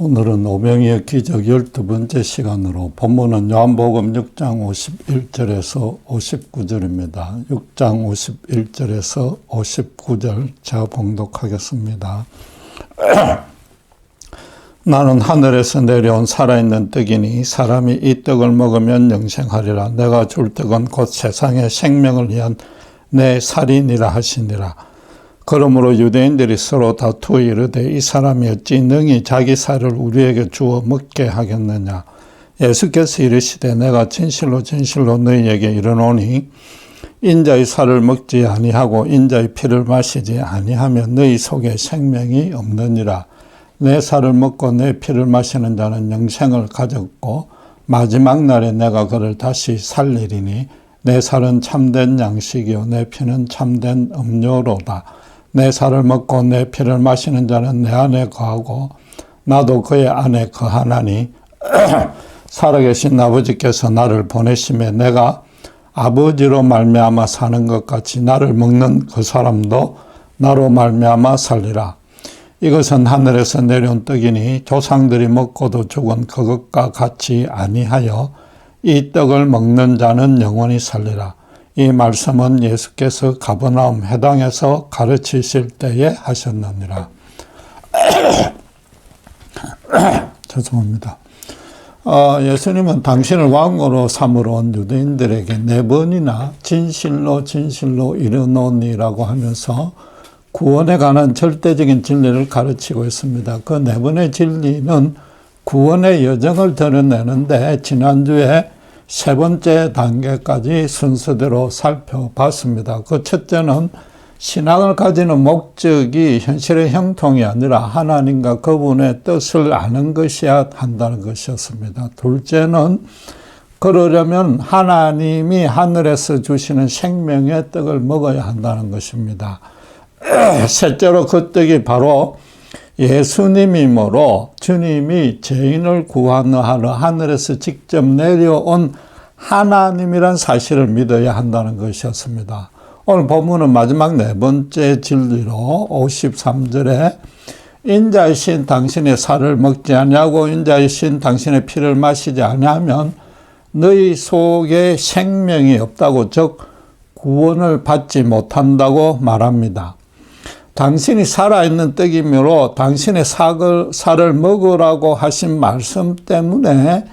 오늘은 오병이의 기적 12번째 시간으로 본문은 요한복음 6장 51절에서 59절입니다. 6장 51절에서 59절 제가 봉독하겠습니다. 나는 하늘에서 내려온 살아있는 떡이니 사람이 이 떡을 먹으면 영생하리라. 내가 줄 떡은 곧 세상의 생명을 위한 내 살이니라 하시니라. 그러므로 유대인들이 서로 다투어 이르되 이 사람이 어찌 능히 자기 살을 우리에게 주어 먹게 하겠느냐. 예수께서 이르시되 내가 진실로 진실로 너희에게 이르노니 인자의 살을 먹지 아니하고 인자의 피를 마시지 아니하면 너희 속에 생명이 없느니라. 내 살을 먹고 내 피를 마시는 자는 영생을 가졌고 마지막 날에 내가 그를 다시 살리리니 내 살은 참된 양식이요 내 피는 참된 음료로다. 내 살을 먹고 내 피를 마시는 자는 내 안에 거하고 나도 그의 안에 거하나니 살아계신 아버지께서 나를 보내심에 내가 아버지로 말미암아 사는 것 같이 나를 먹는 그 사람도 나로 말미암아 살리라. 이것은 하늘에서 내려온 떡이니 조상들이 먹고도 죽은 그것과 같이 아니하여 이 떡을 먹는 자는 영원히 살리라. 이 말씀은 예수께서 가버나움 회당에서 가르치실 때에 하셨느니라. 죄송합니다. 예수님은 당신을 왕으로 삼으러 온 유대인들에게 4번이나 진실로 진실로 이르노니라고 하면서 구원에 관한 절대적인 진리를 가르치고 있습니다. 그 4번의 진리는 구원의 여정을 드러내는데 지난주에 3번째 단계까지 순서대로 살펴봤습니다. 그 첫째는 신앙을 가지는 목적이 현실의 형통이 아니라 하나님과 그분의 뜻을 아는 것이어야 한다는 것이었습니다. 둘째는 그러려면 하나님이 하늘에서 주시는 생명의 떡을 먹어야 한다는 것입니다. 셋째로 그 떡이 바로 예수님이므로 주님이 죄인을 구하러 하늘에서 직접 내려온 하나님이란 사실을 믿어야 한다는 것이었습니다. 오늘 본문은 마지막 4번째 진리로 53절에 인자이신 당신의 살을 먹지 아니하고 인자이신 당신의 피를 마시지 아니하면 너희 속에 생명이 없다고 즉 구원을 받지 못한다고 말합니다. 당신이 살아있는 떡이므로 당신의 살을 먹으라고 하신 말씀 때문에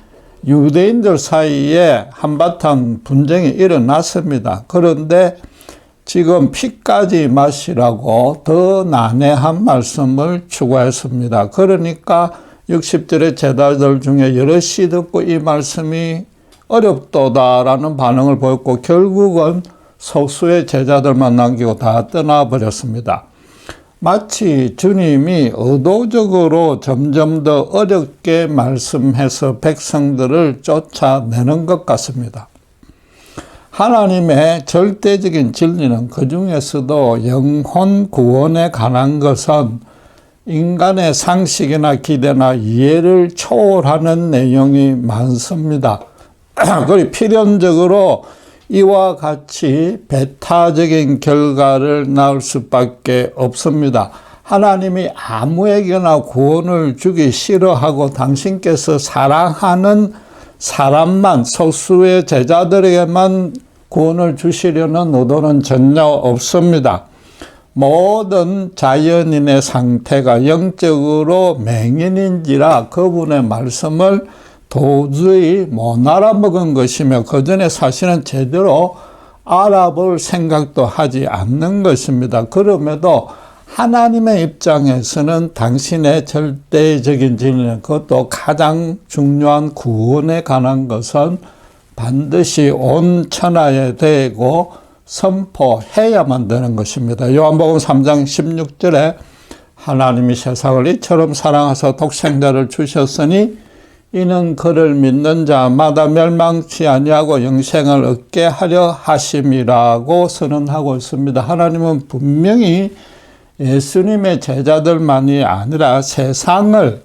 유대인들 사이에 한바탕 분쟁이 일어났습니다. 그런데 지금 피까지 마시라고 더 난해한 말씀을 추가했습니다. 그러니까 60절의 제자들 중에 여럿이 듣고 이 말씀이 어렵도다라는 반응을 보였고 결국은 소수의 제자들만 남기고 다 떠나버렸습니다. 마치 주님이 의도적으로 점점 더 어렵게 말씀해서 백성들을 쫓아내는 것 같습니다. 하나님의 절대적인 진리는 그 중에서도 영혼 구원에 관한 것은 인간의 상식이나 기대나 이해를 초월하는 내용이 많습니다. 그리고 필연적으로 이와 같이 배타적인 결과를 낳을 수밖에 없습니다. 하나님이 아무에게나 구원을 주기 싫어하고 당신께서 사랑하는 사람만, 소수의 제자들에게만 구원을 주시려는 의도는 전혀 없습니다. 모든 자연인의 상태가 영적으로 맹인인지라 그분의 말씀을 도저히 못 알아먹은 것이며 그 전에 사실은 제대로 알아볼 생각도 하지 않는 것입니다. 그럼에도 하나님의 입장에서는 당신의 절대적인 진리는 그것도 가장 중요한 구원에 관한 것은 반드시 온 천하에 대고 선포해야만 되는 것입니다. 요한복음 3장 16절에 하나님이 세상을 이처럼 사랑하사 독생자를 주셨으니 이는 그를 믿는 자마다 멸망치 아니하고 영생을 얻게 하려 하심이라고 선언하고 있습니다. 하나님은 분명히 예수님의 제자들만이 아니라 세상을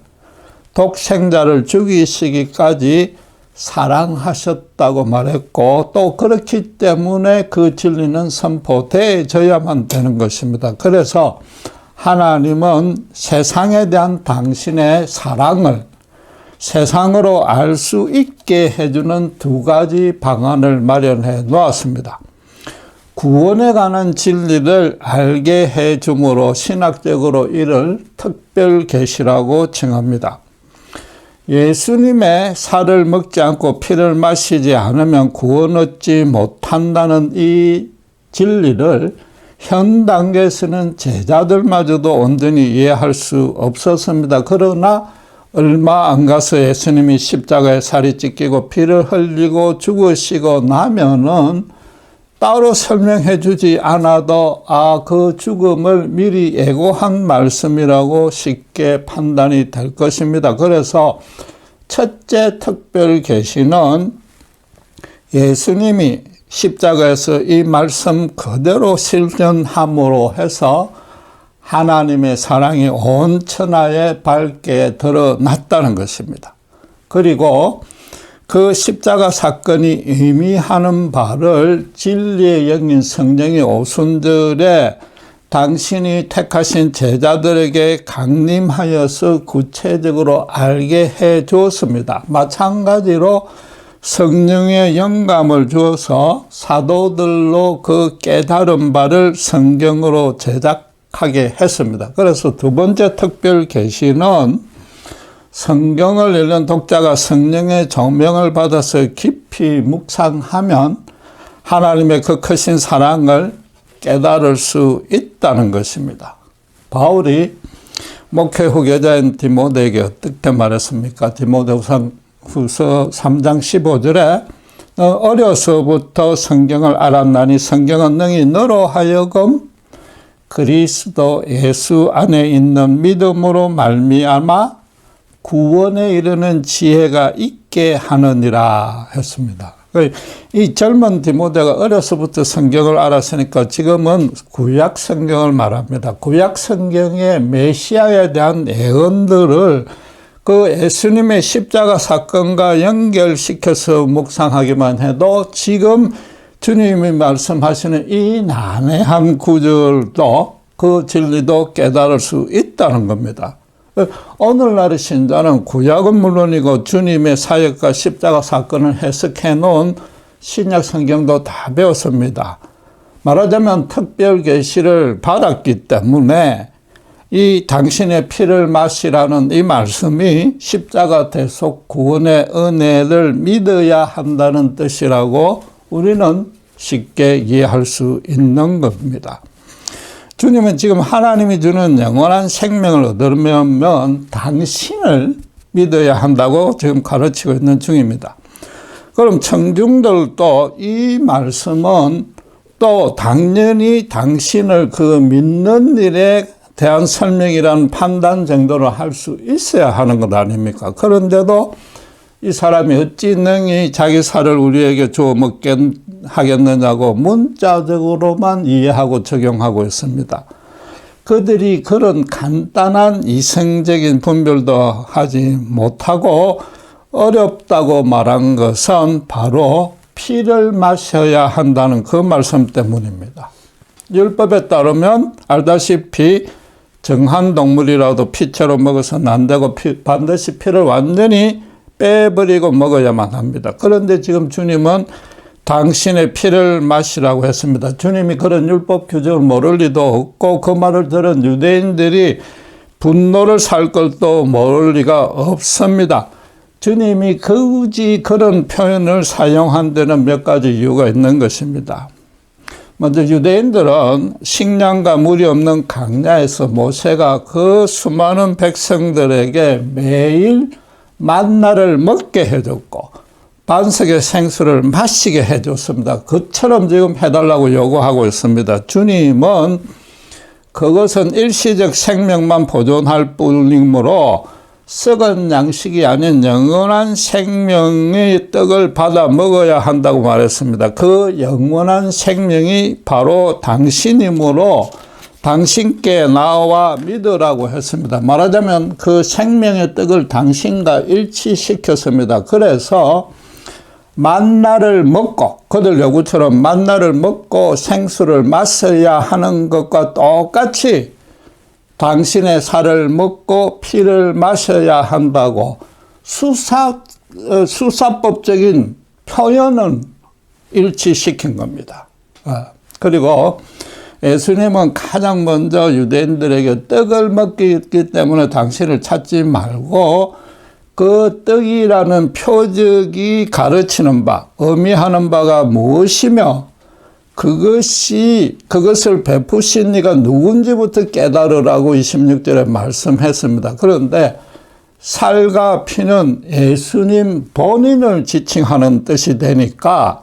독생자를 죽이시기까지 사랑하셨다고 말했고 또 그렇기 때문에 그 진리는 선포되어야만 되는 것입니다. 그래서 하나님은 세상에 대한 당신의 사랑을 세상으로 알 수 있게 해주는 두 가지 방안을 마련해 놓았습니다. 구원에 관한 진리를 알게 해줌으로 신학적으로 이를 특별 계시라고 칭합니다. 예수님의 살을 먹지 않고 피를 마시지 않으면 구원 얻지 못한다는 이 진리를 현 단계에서는 제자들마저도 온전히 이해할 수 없었습니다. 그러나 얼마 안 가서 예수님이 십자가에 살이 찢기고 피를 흘리고 죽으시고 나면은 따로 설명해 주지 않아도 그 죽음을 미리 예고한 말씀이라고 쉽게 판단이 될 것입니다. 그래서 첫째 특별 계시는 예수님이 십자가에서 이 말씀 그대로 실현함으로 해서 하나님의 사랑이 온 천하에 밝게 드러났다는 것입니다. 그리고 그 십자가 사건이 의미하는 바를 진리의 영인 성령의 오순절에 당신이 택하신 제자들에게 강림하여서 구체적으로 알게 해 주었습니다. 마찬가지로 성령의 영감을 주어서 사도들로 그 깨달은 바를 성경으로 제작하게 했습니다. 그래서 두 번째 특별 계시는 성경을 읽는 독자가 성령의 조명을 받아서 깊이 묵상하면 하나님의 그 크신 사랑을 깨달을 수 있다는 것입니다. 바울이 목회 후계자인 디모데에게 어떻게 말했습니까? 디모데후서 3장 15절에 어려서부터 성경을 알았나니 성경은 능히 너로 하여금 그리스도 예수 안에 있는 믿음으로 말미암아 구원에 이르는 지혜가 있게 하느니라 했습니다. 이 젊은 디모데가 어려서부터 성경을 알았으니까 지금은 구약 성경을 말합니다. 구약 성경의 메시아에 대한 예언들을 그 예수님의 십자가 사건과 연결시켜서 묵상하기만 해도 지금 주님이 말씀하시는 이 난해한 구절도 그 진리도 깨달을 수 있다는 겁니다. 오늘날의 신자는 구약은 물론이고 주님의 사역과 십자가 사건을 해석해 놓은 신약 성경도 다 배웠습니다. 말하자면 특별 계시를 받았기 때문에 이 당신의 피를 마시라는 이 말씀이 십자가 대속 구원의 은혜를 믿어야 한다는 뜻이라고 우리는 쉽게 이해할 수 있는 겁니다. 주님은 지금 하나님이 주는 영원한 생명을 얻으려면 당신을 믿어야 한다고 지금 가르치고 있는 중입니다. 그럼 청중들도 이 말씀은 또 당연히 당신을 그 믿는 일에 대한 설명이라는 판단 정도로 할 수 있어야 하는 것 아닙니까? 그런데도 이 사람이 어찌 능히 자기 살을 우리에게 주어 먹게 하겠느냐고 문자적으로만 이해하고 적용하고 있습니다. 그들이 그런 간단한 이성적인 분별도 하지 못하고 어렵다고 말한 것은 바로 피를 마셔야 한다는 그 말씀 때문입니다. 율법에 따르면 알다시피 정한 동물이라도 피채로 먹어서는 안 되고 반드시 피를 완전히 빼버리고 먹어야만 합니다. 그런데 지금 주님은 당신의 피를 마시라고 했습니다. 주님이 그런 율법 규정을 모를 리도 없고 그 말을 들은 유대인들이 분노를 살 것도 모를 리가 없습니다. 주님이 굳이 그런 표현을 사용한 데는 몇 가지 이유가 있는 것입니다. 먼저 유대인들은 식량과 물이 없는 광야에서 모세가 그 수많은 백성들에게 매일 만나를 먹게 해줬고 반석의 생수를 마시게 해줬습니다. 그처럼 지금 해달라고 요구하고 있습니다. 주님은 그것은 일시적 생명만 보존할 뿐이므로 썩은 양식이 아닌 영원한 생명의 떡을 받아 먹어야 한다고 말했습니다. 그 영원한 생명이 바로 당신이므로 당신께 나와 믿으라고 했습니다. 말하자면 그 생명의 떡을 당신과 일치시켰습니다. 그래서 만나를 먹고 그들 요구처럼 만나를 먹고 생수를 마셔야 하는 것과 똑같이 당신의 살을 먹고 피를 마셔야 한다고 수사법적인 표현은 일치시킨 겁니다. 그리고 예수님은 가장 먼저 유대인들에게 떡을 먹기 때문에 당신을 찾지 말고 그 떡이라는 표적이 가르치는 바, 의미하는 바가 무엇이며 그것을 베푸신 이가 누군지부터 깨달으라고 26절에 말씀했습니다. 그런데 살과 피는 예수님 본인을 지칭하는 뜻이 되니까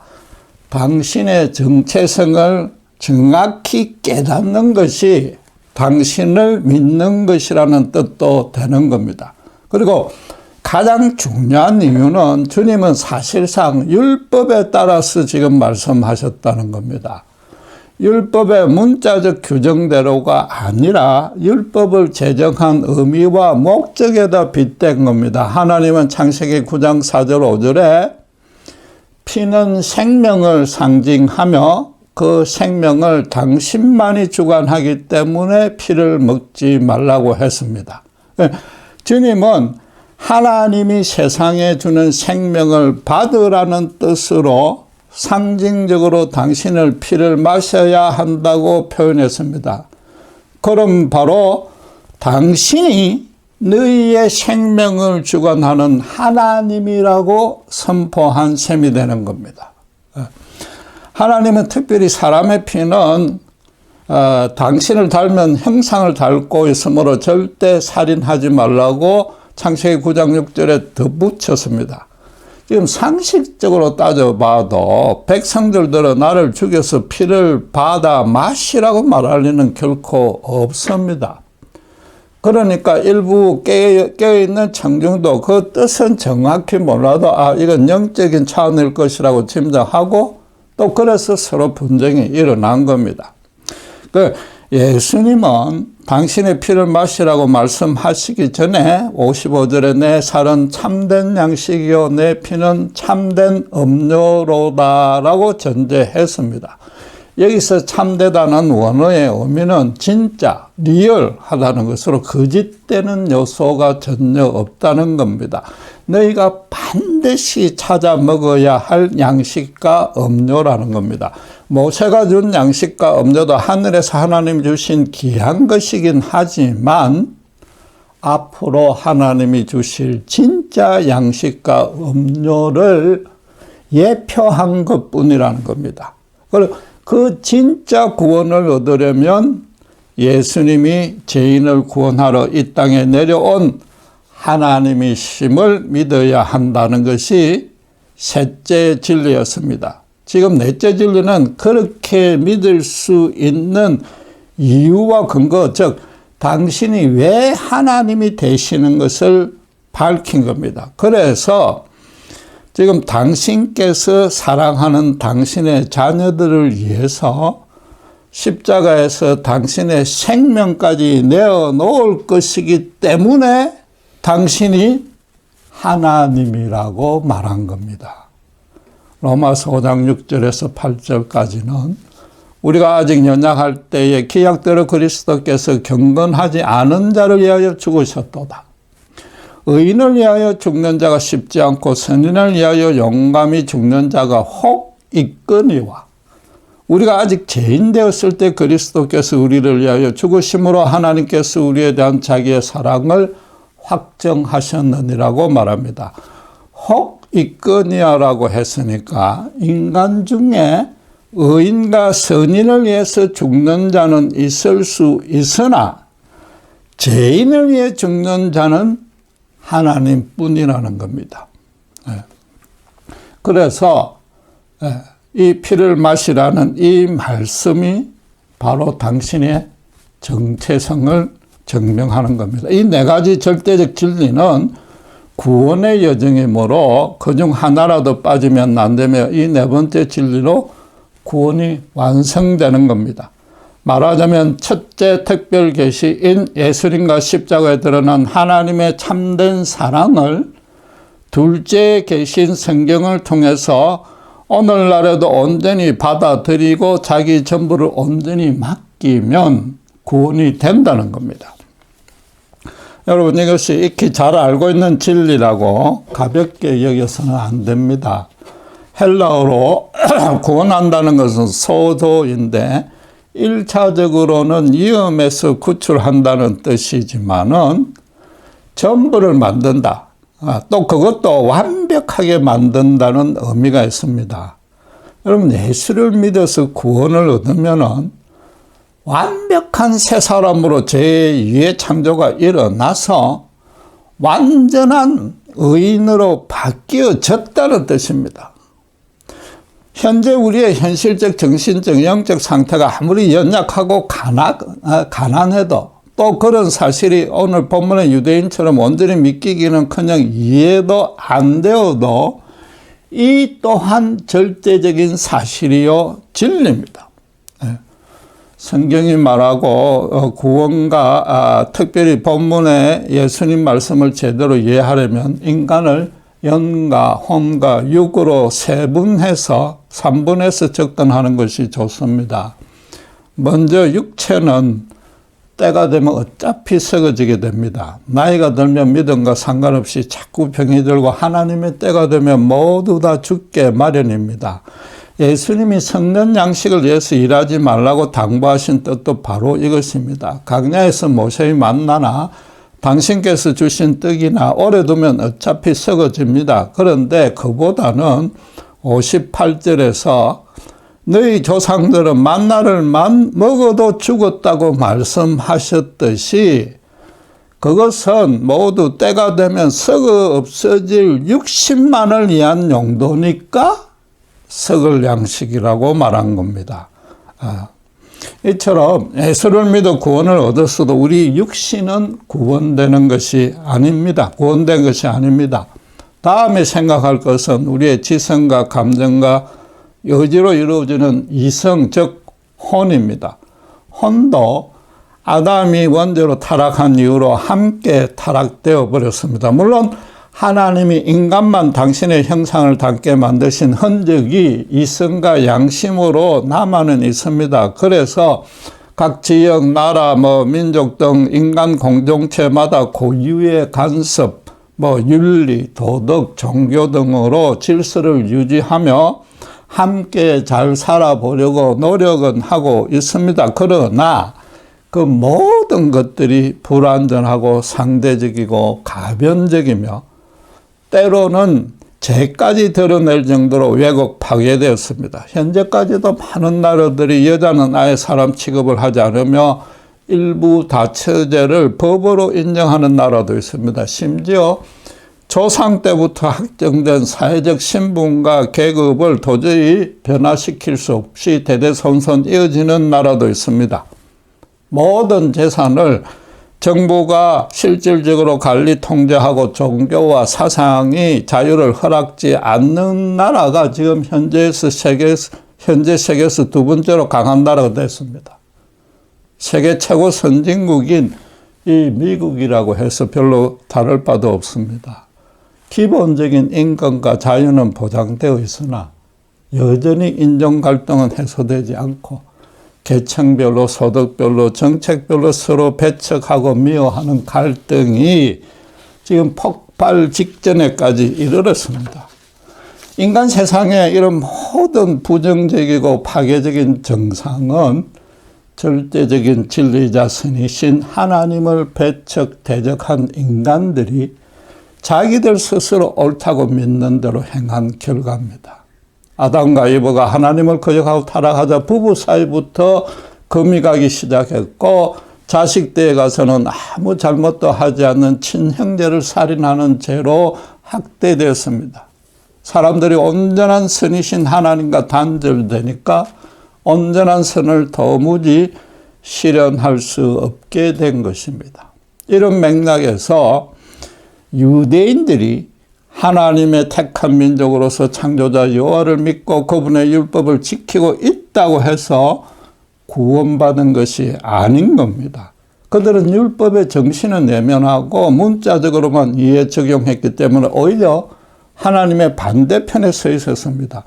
당신의 정체성을 정확히 깨닫는 것이 당신을 믿는 것이라는 뜻도 되는 겁니다. 그리고 가장 중요한 이유는 주님은 사실상 율법에 따라서 지금 말씀하셨다는 겁니다. 율법의 문자적 규정대로가 아니라 율법을 제정한 의미와 목적에다 빗댄 겁니다. 하나님은 창세기 9장 4절 5절에 피는 생명을 상징하며 그 생명을 당신만이 주관하기 때문에 피를 먹지 말라고 했습니다. 주님은 하나님이 세상에 주는 생명을 받으라는 뜻으로 상징적으로 당신을 피를 마셔야 한다고 표현했습니다. 그럼 바로 당신이 너희의 생명을 주관하는 하나님이라고 선포한 셈이 되는 겁니다. 하나님은 특별히 사람의 피는 당신을 닮은 형상을 닮고 있으므로 절대 살인하지 말라고 창세기 9장 6절에 덧붙였습니다. 지금 상식적으로 따져봐도 백성들은 나를 죽여서 피를 받아 마시라고 말할 리는 결코 없습니다. 그러니까 일부 깨어있는 청중도 그 뜻은 정확히 몰라도 이건 영적인 차원일 것이라고 짐작하고 또 그래서 서로 분쟁이 일어난 겁니다. 예수님은 당신의 피를 마시라고 말씀하시기 전에 55절에 내 살은 참된 양식이요 내 피는 참된 음료로다라고 전제했습니다. 여기서 참되다는 원어의 의미는 진짜, 리얼하다는 것으로 거짓되는 요소가 전혀 없다는 겁니다. 너희가 반드시 찾아 먹어야 할 양식과 음료라는 겁니다. 모세가 준 양식과 음료도 하늘에서 하나님이 주신 귀한 것이긴 하지만 앞으로 하나님이 주실 진짜 양식과 음료를 예표한 것뿐이라는 겁니다. 그리고 그 진짜 구원을 얻으려면 예수님이 죄인을 구원하러 이 땅에 내려온 하나님이심을 믿어야 한다는 것이 셋째 진리였습니다. 지금 넷째 진리는 그렇게 믿을 수 있는 이유와 근거, 즉 당신이 왜 하나님이 되시는 것을 밝힌 겁니다. 그래서 지금 당신께서 사랑하는 당신의 자녀들을 위해서 십자가에서 당신의 생명까지 내어놓을 것이기 때문에 당신이 하나님이라고 말한 겁니다. 로마서 5장 6절에서 8절까지는 우리가 아직 연약할 때에 기약대로 그리스도께서 경건하지 않은 자를 위하여 죽으셨도다. 의인을 위하여 죽는 자가 쉽지 않고 선인을 위하여 용감히 죽는 자가 혹 있거니와 우리가 아직 죄인 되었을 때 그리스도께서 우리를 위하여 죽으심으로 하나님께서 우리에 대한 자기의 사랑을 확정하셨느니라고 말합니다. 혹 있거니와라고 했으니까 인간 중에 의인과 선인을 위해서 죽는 자는 있을 수 있으나 죄인을 위해 죽는 자는 하나님뿐이라는 겁니다. 그래서 이 피를 마시라는 이 말씀이 바로 당신의 정체성을 증명하는 겁니다. 이 네 가지 절대적 진리는 구원의 여정이므로 그중 하나라도 빠지면 안 되며 이 네 번째 진리로 구원이 완성되는 겁니다. 말하자면 첫째 특별 계시인 예수님과 십자가에 드러난 하나님의 참된 사랑을 둘째 계신 성경을 통해서 오늘날에도 온전히 받아들이고 자기 전부를 온전히 맡기면 구원이 된다는 겁니다. 여러분, 이것이 익히 잘 알고 있는 진리라고 가볍게 여겨서는 안 됩니다. 헬라어로 구원한다는 것은 소도인데 1차적으로는 위험에서 구출한다는 뜻이지만은 전부를 만든다. 또 그것도 완벽하게 만든다는 의미가 있습니다. 여러분, 예수를 믿어서 구원을 얻으면은 완벽한 새 사람으로 제2의 창조가 일어나서 완전한 의인으로 바뀌어졌다는 뜻입니다. 현재 우리의 현실적, 정신적, 영적 상태가 아무리 연약하고 가난해도 또 그런 사실이 오늘 본문의 유대인처럼 온전히 믿기기는커녕 이해도 안 되어도 이 또한 절대적인 사실이요 진리입니다. 성경이 말하고 구원과 특별히 본문의 예수님 말씀을 제대로 이해하려면 인간을 영과 혼과 육으로 세분해서 3분해서 접근하는 것이 좋습니다. 먼저 육체는 때가 되면 어차피 썩어지게 됩니다. 나이가 들면 믿음과 상관없이 자꾸 병이 들고 하나님의 때가 되면 모두 다 죽게 마련입니다. 예수님이 성전 양식을 위해서 일하지 말라고 당부하신 뜻도 바로 이것입니다. 광야에서 모세의 만나나 당신께서 주신 떡이나 오래 두면 어차피 썩어집니다. 그런데 그보다는 58절에서 너희 조상들은 만나를 먹어도 죽었다고 말씀하셨듯이 그것은 모두 때가 되면 썩어 없어질 육신만을 위한 용도니까 썩을 양식이라고 말한 겁니다. 이처럼 예수를 믿어 구원을 얻었어도 우리 육신은 구원되는 것이 아닙니다. 구원된 것이 아닙니다. 다음에 생각할 것은 우리의 지성과 감정과 의지로 이루어지는 이성, 즉 혼입니다. 혼도 아담이 원죄로 타락한 이후로 함께 타락되어 버렸습니다. 물론 하나님이 인간만 당신의 형상을 닮게 만드신 흔적이 이성과 양심으로 남아는 있습니다. 그래서 각 지역, 나라, 민족 등 인간 공동체마다 고유의 간섭, 윤리, 도덕, 종교 등으로 질서를 유지하며 함께 잘 살아보려고 노력은 하고 있습니다. 그러나 그 모든 것들이 불완전하고 상대적이고 가변적이며 때로는 죄까지 드러낼 정도로 왜곡 파괴되었습니다. 현재까지도 많은 나라들이 여자는 아예 사람 취급을 하지 않으며 일부 다처제를 법으로 인정하는 나라도 있습니다. 심지어 조상 때부터 확정된 사회적 신분과 계급을 도저히 변화시킬 수 없이 대대손손 이어지는 나라도 있습니다. 모든 재산을 정부가 실질적으로 관리 통제하고 종교와 사상이 자유를 허락지 않는 나라가 지금 현재 세계에서 두 번째로 강한 나라가 됐습니다. 세계 최고 선진국인 이 미국이라고 해서 별로 다를 바도 없습니다. 기본적인 인권과 자유는 보장되어 있으나 여전히 인종 갈등은 해소되지 않고 계층별로, 소득별로, 정책별로 서로 배척하고 미워하는 갈등이 지금 폭발 직전에까지 이르렀습니다. 인간 세상에 이런 모든 부정적이고 파괴적인 정상은 절대적인 진리자 선이신 하나님을 배척, 대적한 인간들이 자기들 스스로 옳다고 믿는 대로 행한 결과입니다. 아담과 이브가 하나님을 거역하고 타락하자 부부 사이부터 금이 가기 시작했고 자식 때에 가서는 아무 잘못도 하지 않는 친형제를 살인하는 죄로 학대되었습니다. 사람들이 온전한 선이신 하나님과 단절되니까 온전한 선을 도무지 실현할 수 없게 된 것입니다. 이런 맥락에서 유대인들이 하나님의 택한 민족으로서 창조자 여호와를 믿고 그분의 율법을 지키고 있다고 해서 구원받은 것이 아닌 겁니다. 그들은 율법의 정신은 내면하고 문자적으로만 이해 적용했기 때문에 오히려 하나님의 반대편에 서 있었습니다.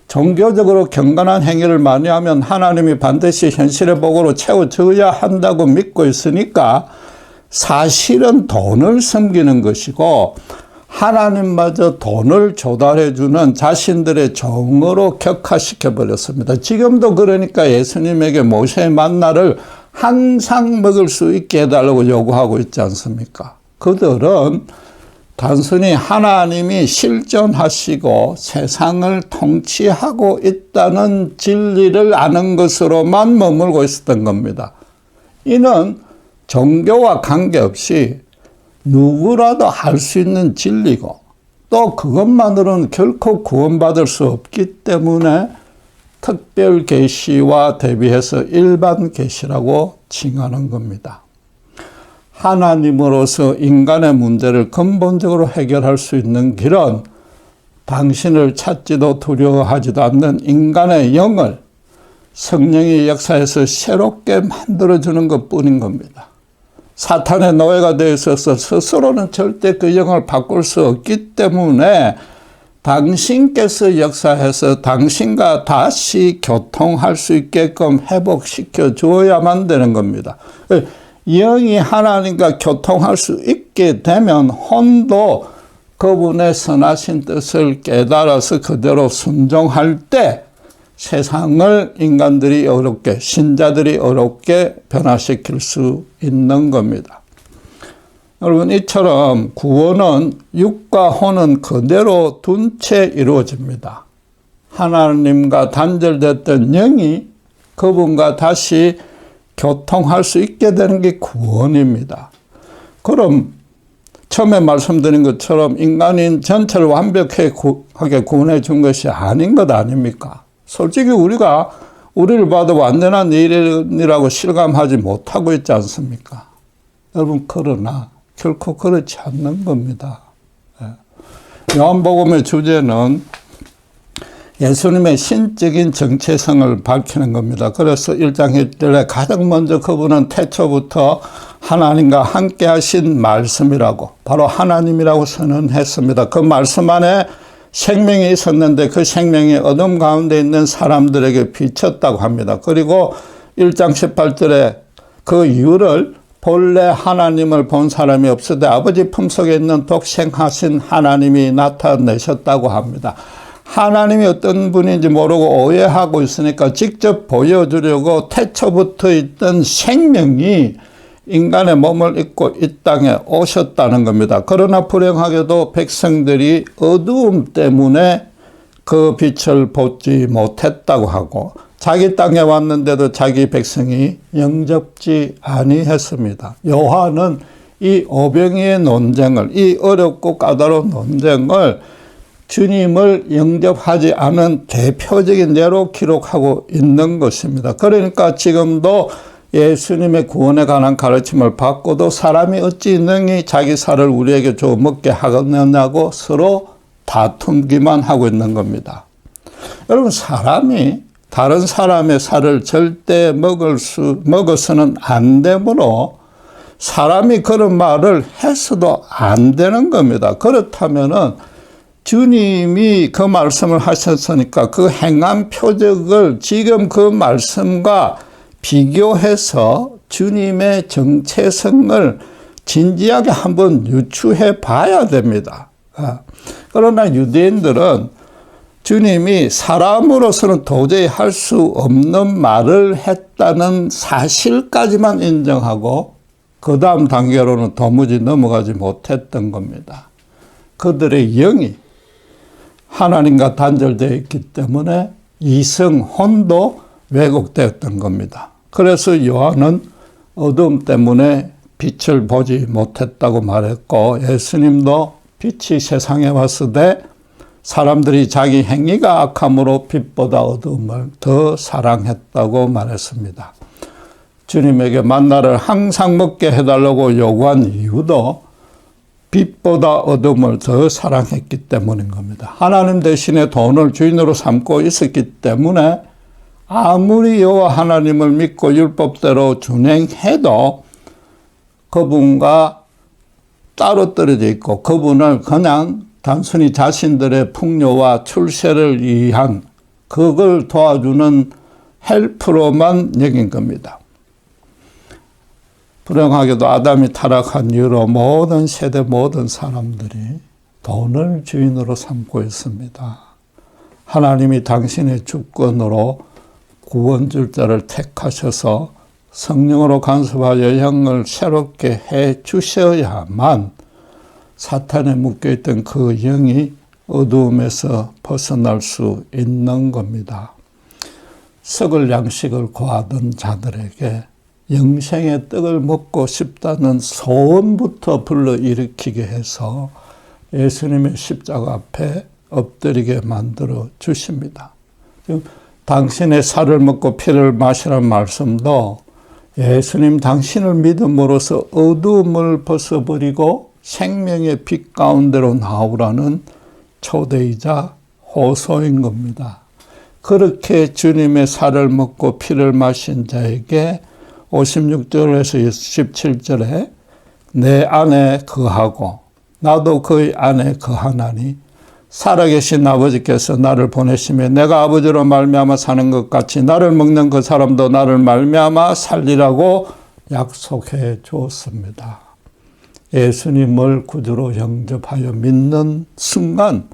종교적으로 경건한 행위를 많이 하면 하나님이 반드시 현실의 복으로 채워줘야 한다고 믿고 있으니까 사실은 돈을 섬기는 것이고 하나님마저 돈을 조달해주는 자신들의 정으로 격화시켜버렸습니다. 지금도 그러니까 예수님에게 모세의 만나를 항상 먹을 수 있게 해달라고 요구하고 있지 않습니까? 그들은 단순히 하나님이 실존하시고 세상을 통치하고 있다는 진리를 아는 것으로만 머물고 있었던 겁니다. 이는 종교와 관계없이 누구라도 할 수 있는 진리고 또 그것만으로는 결코 구원받을 수 없기 때문에 특별 계시와 대비해서 일반 계시라고 칭하는 겁니다. 하나님으로서 인간의 문제를 근본적으로 해결할 수 있는 길은 당신을 찾지도 두려워하지도 않는 인간의 영을 성령의 역사에서 새롭게 만들어주는 것뿐인 겁니다. 사탄의 노예가 되어 있어서 스스로는 절대 그 영을 바꿀 수 없기 때문에 당신께서 역사해서 당신과 다시 교통할 수 있게끔 회복시켜 주어야만 되는 겁니다. 영이 하나님과 교통할 수 있게 되면 혼도 그분의 선하신 뜻을 깨달아서 그대로 순종할 때 세상을 인간들이 어렵게, 신자들이 어렵게 변화시킬 수 있는 겁니다. 여러분, 이처럼 구원은 육과 혼은 그대로 둔 채 이루어집니다. 하나님과 단절됐던 영이 그분과 다시 교통할 수 있게 되는 게 구원입니다. 그럼 처음에 말씀드린 것처럼 인간인 전체를 완벽하게 구원해 준 것이 아닌 것 아닙니까? 솔직히 우리를 봐도 완전한 일이라고 실감하지 못하고 있지 않습니까? 여러분, 그러나 결코 그렇지 않는 겁니다. 요한복음의 주제는 예수님의 신적인 정체성을 밝히는 겁니다. 그래서 1장 1절에 가장 먼저 그분은 태초부터 하나님과 함께 하신 말씀이라고, 바로 하나님이라고 선언했습니다. 그 말씀 안에 생명이 있었는데 그 생명이 어둠 가운데 있는 사람들에게 비쳤다고 합니다. 그리고 1장 18절에 그 이유를 본래 하나님을 본 사람이 없으되 아버지 품속에 있는 독생하신 하나님이 나타내셨다고 합니다. 하나님이 어떤 분인지 모르고 오해하고 있으니까 직접 보여주려고 태초부터 있던 생명이 인간의 몸을 입고 이 땅에 오셨다는 겁니다. 그러나 불행하게도 백성들이 어두움 때문에 그 빛을 보지 못했다고 하고 자기 땅에 왔는데도 자기 백성이 영접지 아니했습니다. 요한은 이 오병이의 논쟁을, 이 어렵고 까다로운 논쟁을 주님을 영접하지 않은 대표적인 예로 기록하고 있는 것입니다. 그러니까 지금도 예수님의 구원에 관한 가르침을 받고도 사람이 어찌 능히 자기 살을 우리에게 줘 먹게 하겠느냐고 서로 다툼기만 하고 있는 겁니다. 여러분, 사람이 다른 사람의 살을 절대 먹어서는 안 되므로 사람이 그런 말을 해서도 안 되는 겁니다. 그렇다면은 주님이 그 말씀을 하셨으니까 그 행한 표적을 지금 그 말씀과 비교해서 주님의 정체성을 진지하게 한번 유추해 봐야 됩니다. 그러나 유대인들은 주님이 사람으로서는 도저히 할 수 없는 말을 했다는 사실까지만 인정하고 그 다음 단계로는 도무지 넘어가지 못했던 겁니다. 그들의 영이 하나님과 단절되어 있기 때문에 이성, 혼도 왜곡되었던 겁니다. 그래서 요한은 어둠 때문에 빛을 보지 못했다고 말했고 예수님도 빛이 세상에 왔을 때 사람들이 자기 행위가 악함으로 빛보다 어둠을 더 사랑했다고 말했습니다. 주님에게 만나를 항상 먹게 해달라고 요구한 이유도 빛보다 어둠을 더 사랑했기 때문인 겁니다. 하나님 대신에 돈을 주인으로 삼고 있었기 때문에 아무리 여호와 하나님을 믿고 율법대로 준행해도 그분과 따로 떨어져 있고 그분을 그냥 단순히 자신들의 풍요와 출세를 위한 그걸 도와주는 헬프로만 여긴 겁니다. 불행하게도 아담이 타락한 이후로 모든 세대 모든 사람들이 돈을 주인으로 삼고 있습니다. 하나님이 당신의 주권으로 구원줄 자를 택하셔서 성령으로 간섭하여 영을 새롭게 해 주셔야만 사탄에 묶여있던 그 영이 어두움에서 벗어날 수 있는 겁니다. 썩을 양식을 구하던 자들에게 영생의 떡을 먹고 싶다는 소원부터 불러일으키게 해서 예수님의 십자가 앞에 엎드리게 만들어 주십니다. 지금 당신의 살을 먹고 피를 마시라는 말씀도 예수님 당신을 믿음으로써 어두움을 벗어버리고 생명의 빛 가운데로 나오라는 초대이자 호소인 겁니다. 그렇게 주님의 살을 먹고 피를 마신 자에게 56절에서 17절에 내 안에 거하고 나도 그의 안에 거하나니 살아계신 아버지께서 나를 보내시며 내가 아버지로 말미암아 사는 것 같이 나를 먹는 그 사람도 나를 말미암아 살리라고 약속해 주었습니다. 예수님을 구주로 영접하여 믿는 순간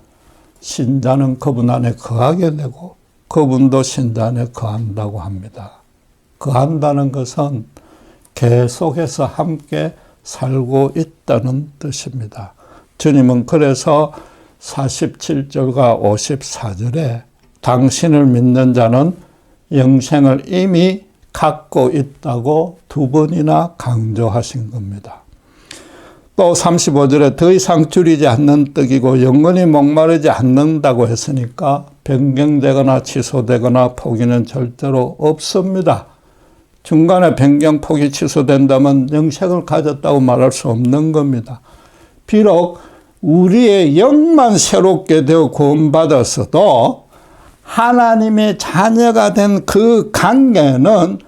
신자는 그분 안에 거하게 되고 그분도 신자 안에 거한다고 합니다. 거한다는 것은 계속해서 함께 살고 있다는 뜻입니다. 주님은 그래서 47절과 54절에 당신을 믿는 자는 영생을 이미 갖고 있다고 두 번이나 강조하신 겁니다. 또 35절에 더 이상 줄이지 않는 떡이고 영원히 목마르지 않는다고 했으니까 변경되거나 취소되거나 포기는 절대로 없습니다. 중간에 변경, 포기, 취소된다면 영생을 가졌다고 말할 수 없는 겁니다. 비록 우리의 영만 새롭게 되어 구원받았어도 하나님의 자녀가 된 그 관계는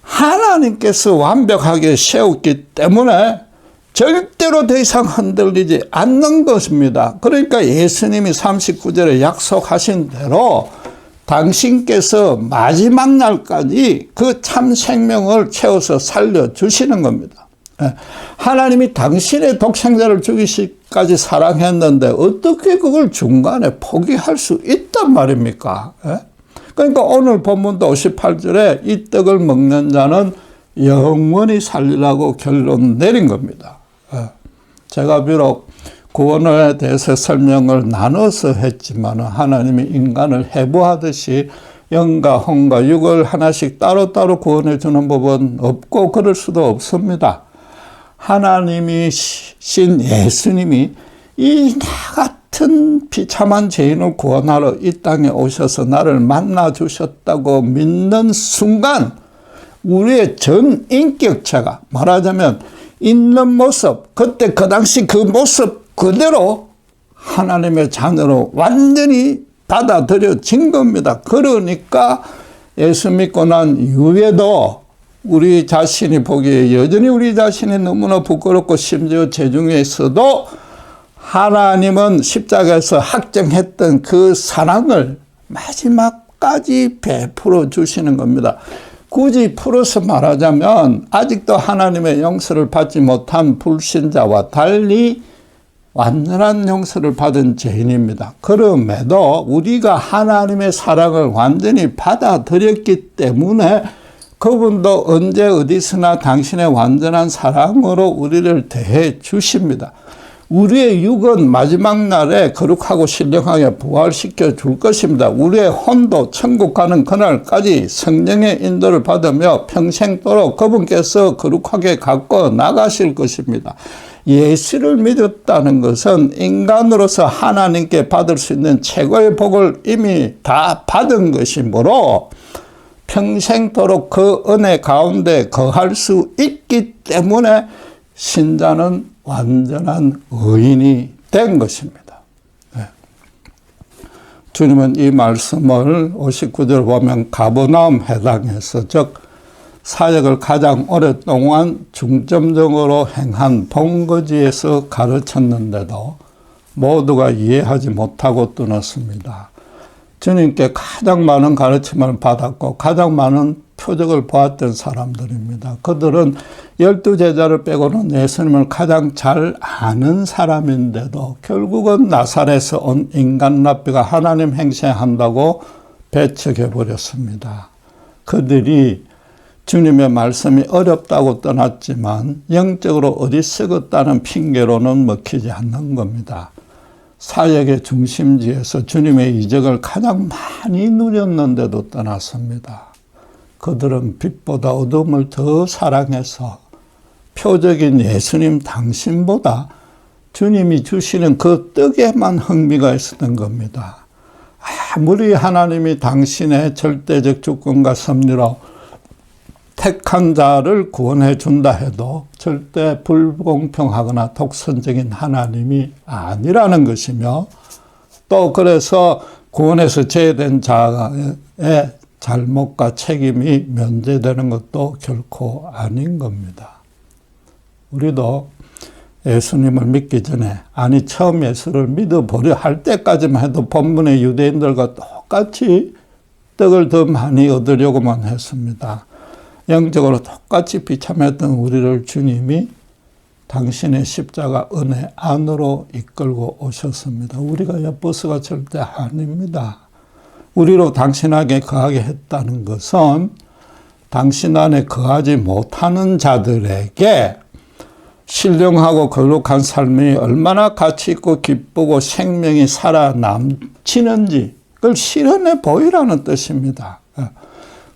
하나님께서 완벽하게 세웠기 때문에 절대로 더 이상 흔들리지 않는 것입니다. 그러니까 예수님이 39절에 약속하신 대로 당신께서 마지막 날까지 그 참 생명을 채워서 살려주시는 겁니다. 하나님이 당신의 독생자를 죽이시기까지 사랑했는데 어떻게 그걸 중간에 포기할 수 있단 말입니까? 그러니까 오늘 본문도 58절에 이 떡을 먹는 자는 영원히 살리라고 결론 내린 겁니다. 제가 비록 구원에 대해서 설명을 나눠서 했지만 하나님이 인간을 해부하듯이 영과 혼과 육을 하나씩 따로따로 구원해 주는 법은 없고 그럴 수도 없습니다. 하나님이 신 예수님이 이 나 같은 비참한 죄인을 구원하러 이 땅에 오셔서 나를 만나 주셨다고 믿는 순간 우리의 전 인격체가 말하자면 있는 모습, 그때 그 당시 그 모습 그대로 하나님의 자녀로 완전히 받아들여진 겁니다. 그러니까 예수 믿고 난 이후에도 우리 자신이 보기에 여전히 우리 자신이 너무나 부끄럽고 심지어 죄중에 있어도 하나님은 십자가에서 확정했던 그 사랑을 마지막까지 베풀어 주시는 겁니다. 굳이 풀어서 말하자면 아직도 하나님의 용서를 받지 못한 불신자와 달리 완전한 용서를 받은 죄인입니다. 그럼에도 우리가 하나님의 사랑을 완전히 받아들였기 때문에 그분도 언제 어디서나 당신의 완전한 사랑으로 우리를 대해 주십니다. 우리의 육은 마지막 날에 거룩하고 신령하게 부활시켜 줄 것입니다. 우리의 혼도 천국 가는 그날까지 성령의 인도를 받으며 평생도록 그분께서 거룩하게 갖고 나가실 것입니다. 예수를 믿었다는 것은 인간으로서 하나님께 받을 수 있는 최고의 복을 이미 다 받은 것이므로 평생도록 그 은혜 가운데 거할 수 있기 때문에 신자는 완전한 의인이 된 것입니다. 주님은 이 말씀을 59절 보면 가버나움 회당에서 즉 사역을 가장 오랫동안 중점적으로 행한 본거지에서 가르쳤는데도 모두가 이해하지 못하고 떠났습니다. 주님께 가장 많은 가르침을 받았고 가장 많은 표적을 보았던 사람들입니다. 그들은 12제자를 빼고는 예수님을 가장 잘 아는 사람인데도 결국은 나사렛에서 온 인간 랍비가 하나님 행세한다고 배척해버렸습니다. 그들이 주님의 말씀이 어렵다고 떠났지만 영적으로 어리석었다는 핑계로는 먹히지 않는 겁니다. 사역의 중심지에서 주님의 이적을 가장 많이 누렸는데도 떠났습니다. 그들은 빛보다 어둠을 더 사랑해서 표적인 예수님 당신보다 주님이 주시는 그 떡에만 흥미가 있었던 겁니다. 아무리 하나님이 당신의 절대적 주권과 섭리로 택한 자를 구원해 준다 해도 절대 불공평하거나 독선적인 하나님이 아니라는 것이며, 또 그래서 구원에서 제외된 자의 잘못과 책임이 면제되는 것도 결코 아닌 겁니다. 우리도 예수님을 믿기 전에, 아니 처음 예수를 믿어보려 할 때까지만 해도 본문의 유대인들과 똑같이 떡을 더 많이 얻으려고만 했습니다. 영적으로 똑같이 비참했던 우리를 주님이 당신의 십자가 은혜 안으로 이끌고 오셨습니다. 우리가 엿보스가 절대 아닙니다. 우리로 당신에게 거하게 했다는 것은 당신 안에 거하지 못하는 자들에게 신령하고 거룩한 삶이 얼마나 가치 있고 기쁘고 생명이 살아남치는지 그걸 실현해 보이라는 뜻입니다.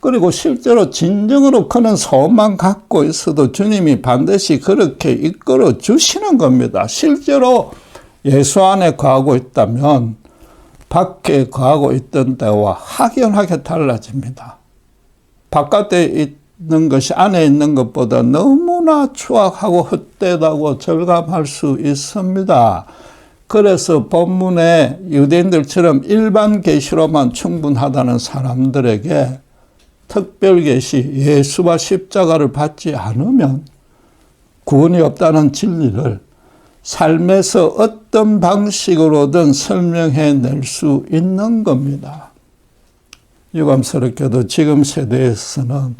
그리고 실제로 진정으로 그런 소망 갖고 있어도 주님이 반드시 그렇게 이끌어 주시는 겁니다. 실제로 예수 안에 거하고 있다면 밖에 거하고 있던 때와 확연하게 달라집니다. 바깥에 있는 것이 안에 있는 것보다 너무나 추악하고 헛되다고 절감할 수 있습니다. 그래서 본문에 유대인들처럼 일반 계시로만 충분하다는 사람들에게 특별 계시, 예수와 십자가를 받지 않으면 구원이 없다는 진리를 삶에서 어떤 방식으로든 설명해낼 수 있는 겁니다. 유감스럽게도 지금 세대에서는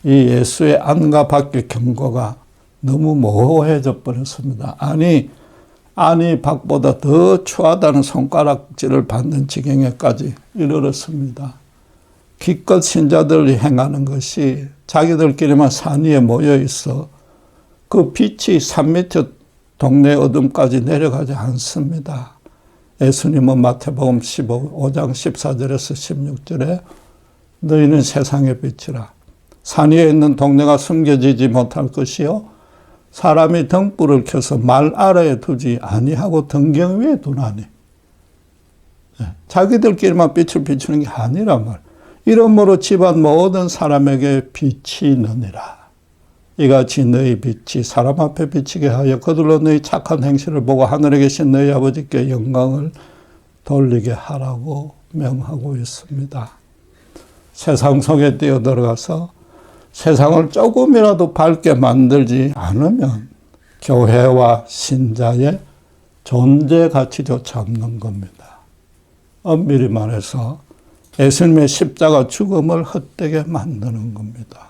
이 예수의 안과 밖의 경고가 너무 모호해져 버렸습니다. 아니 밖보다 더 추하다는 손가락질을 받는 지경에까지 이르렀습니다. 기껏 신자들이 행하는 것이 자기들끼리만 산 위에 모여 있어 그 빛이 3m 동네 어둠까지 내려가지 않습니다. 예수님은 마태복음 15장 14절에서 16절에 너희는 세상의 빛이라. 산 위에 있는 동네가 숨겨지지 못할 것이요 사람이 등불을 켜서 말 아래에 두지 아니하고 등경 위에 두나니. 자기들끼리만 빛을 비추는 게 아니란 말. 이러므로 집안 모든 사람에게 빛이 느니라. 이같이 너희 빛이 사람 앞에 비치게 하여 그들로 너희 착한 행실을 보고 하늘에 계신 너희 아버지께 영광을 돌리게 하라고 명하고 있습니다. 세상 속에 뛰어들어가서 세상을 조금이라도 밝게 만들지 않으면 교회와 신자의 존재 가치조차 없는 겁니다. 엄밀히 말해서 예수님의 십자가 죽음을 헛되게 만드는 겁니다.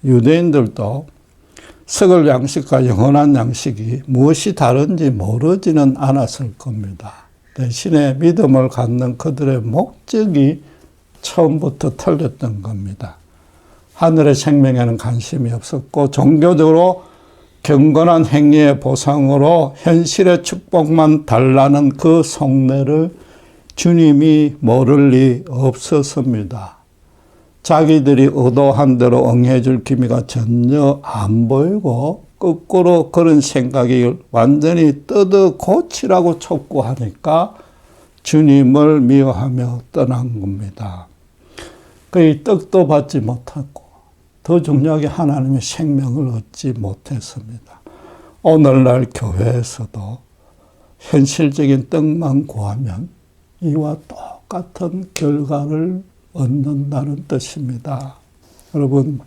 유대인들도 썩을 양식과 영원한 양식이 무엇이 다른지 모르지는 않았을 겁니다. 대신에 믿음을 갖는 그들의 목적이 처음부터 틀렸던 겁니다. 하늘의 생명에는 관심이 없었고 종교적으로 경건한 행위의 보상으로 현실의 축복만 달라는 그 속내를 주님이 모를 리 없었습니다. 자기들이 의도한 대로 응해줄 기미가 전혀 안 보이고 거꾸로 그런 생각이 완전히 뜯어 고치라고 촉구하니까 주님을 미워하며 떠난 겁니다. 그의 떡도 받지 못하고 더 중요하게 하나님의 생명을 얻지 못했습니다. 오늘날 교회에서도 현실적인 떡만 구하면 이와 똑같은 결과를 얻는다는 뜻입니다. 여러분,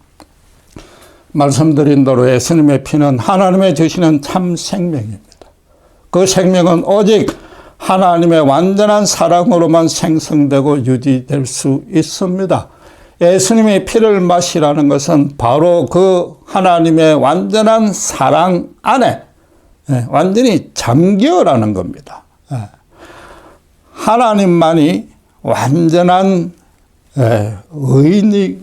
말씀드린 대로 예수님의 피는 하나님의 주시는 참 생명입니다. 그 생명은 오직 하나님의 완전한 사랑으로만 생성되고 유지될 수 있습니다. 예수님이 피를 마시라는 것은 바로 그 하나님의 완전한 사랑 안에 완전히 잠겨라는 겁니다. 하나님만이 완전한 의인이,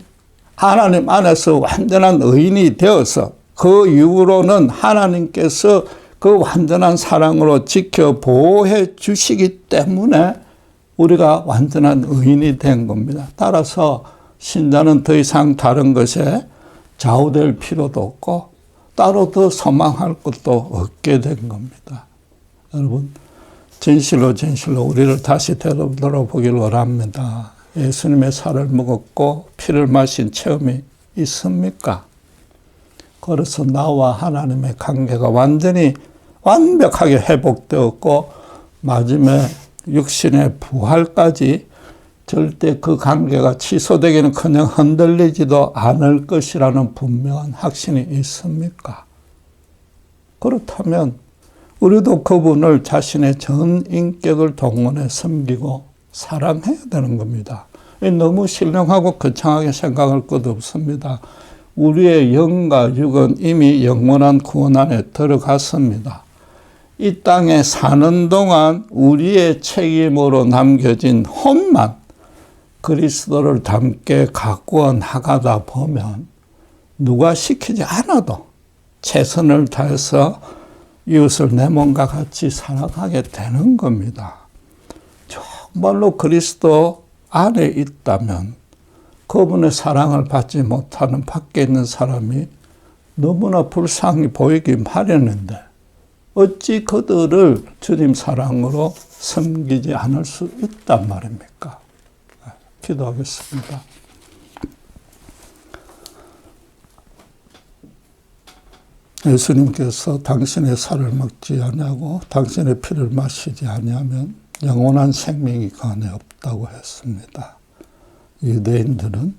하나님 안에서 완전한 의인이 되어서 그 이후로는 하나님께서 그 완전한 사랑으로 지켜 보호해 주시기 때문에 우리가 완전한 의인이 된 겁니다. 따라서 신자는 더 이상 다른 것에 좌우될 필요도 없고 따로 더 소망할 것도 없게 된 겁니다. 여러분, 진실로 우리를 다시 되돌아보길 원합니다. 예수님의 살을 먹었고 피를 마신 체험이 있습니까? 그래서 나와 하나님의 관계가 완벽하게 회복되었고 마지막에 육신의 부활까지 절대 그 관계가 취소되기는커녕 흔들리지도 않을 것이라는 분명한 확신이 있습니까? 그렇다면 우리도 그분을 자신의 전 인격을 동원해 섬기고 사랑해야 되는 겁니다. 너무 신령하고 거창하게 생각할 것도 없습니다. 우리의 영과 육은 이미 영원한 구원 안에 들어갔습니다. 이 땅에 사는 동안 우리의 책임으로 남겨진 혼만 그리스도를 닮게 가꾸어 나가다 보면 누가 시키지 않아도 최선을 다해서 이웃을 내 몸과 같이 사랑하게 되는 겁니다. 정말로 그리스도 안에 있다면 그분의 사랑을 받지 못하는 밖에 있는 사람이 너무나 불쌍히 보이기 마련인데 어찌 그들을 주님 사랑으로 섬기지 않을 수 있단 말입니까? 기도하겠습니다. 예수님께서 당신의 살을 먹지 아니하고 당신의 피를 마시지 아니하면 영원한 생명이 그 안에 없다고 했습니다. 유대인들은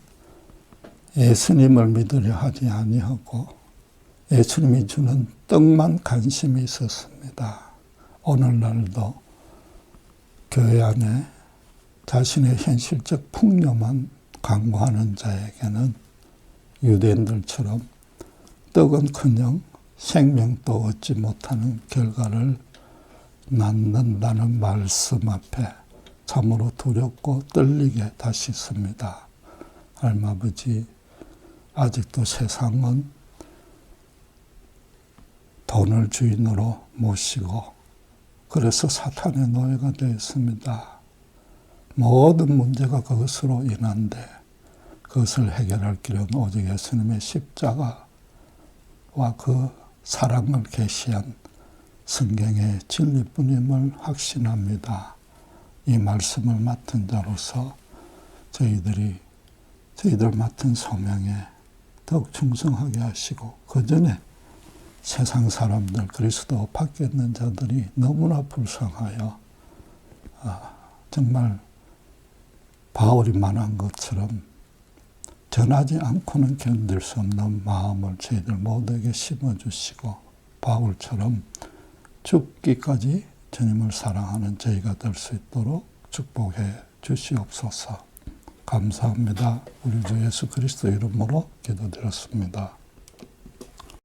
예수님을 믿으려 하지 아니하고 예수님이 주는 떡만 관심이 있었습니다. 오늘날도 교회 안에 자신의 현실적 풍요만 강구하는 자에게는 유대인들처럼 떡은커녕 생명도 얻지 못하는 결과를 낳는다는 말씀 앞에 참으로 두렵고 떨리게 다시 씁니다. 할아버지, 아직도 세상은 돈을 주인으로 모시고 그래서 사탄의 노예가 되어 있습니다. 모든 문제가 그것으로 인한데 그것을 해결할 길은 오직 예수님의 십자가와 그 사랑을 계시한 성경의 진리뿐임을 확신합니다. 이 말씀을 맡은 자로서 저희들 맡은 소명에 더욱 충성하게 하시고 그 전에 세상 사람들 그리스도 밖에 있는 자들이 너무나 불쌍하여 정말 바울이 말한 것처럼 전하지 않고는 견딜 수 없는 마음을 저희들 모두에게 심어주시고 바울처럼 죽기까지 주님을 사랑하는 저희가 될 수 있도록 축복해 주시옵소서. 감사합니다. 우리 주 예수 그리스도 이름으로 기도드렸습니다.